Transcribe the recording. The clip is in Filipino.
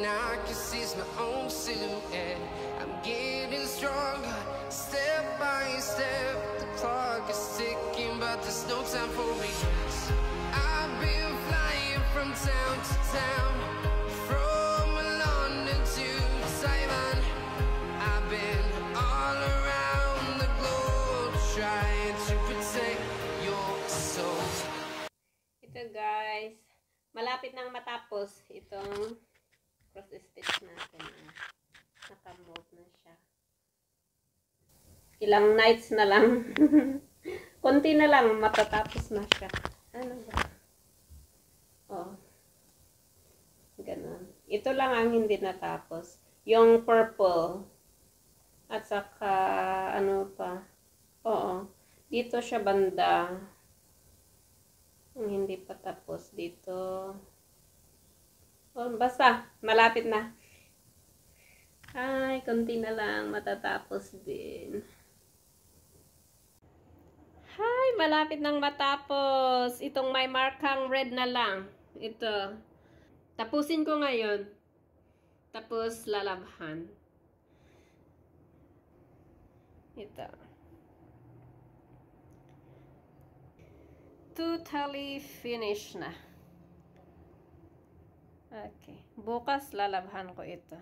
and I can see my own silhouette. I'm getting stronger, step by step. The clock is ticking, but there's no time for regrets. I've been flying from town to town, from London to Taiwan. I've been all around the globe trying to protect your soul. Ito guys, malapit nang matapos itong cross stitch natin. Naka-mold na siya. Ilang nights na lang. Konti na lang, matatapos na siya. Ano ba? Oh. Ganun. Ito lang ang hindi natapos. Yung purple. At saka, ano pa. Oo. Dito siya banda. Ang hindi pa tapos dito. Oh, basta, malapit na. Ay, konti na lang, matatapos din. Hi, malapit nang matapos. Itong may markang red na lang. Ito. Tapusin ko ngayon. Tapos, lalabhan. Ito. Totally finished na. Okay. Bukas lalabhan ko ito.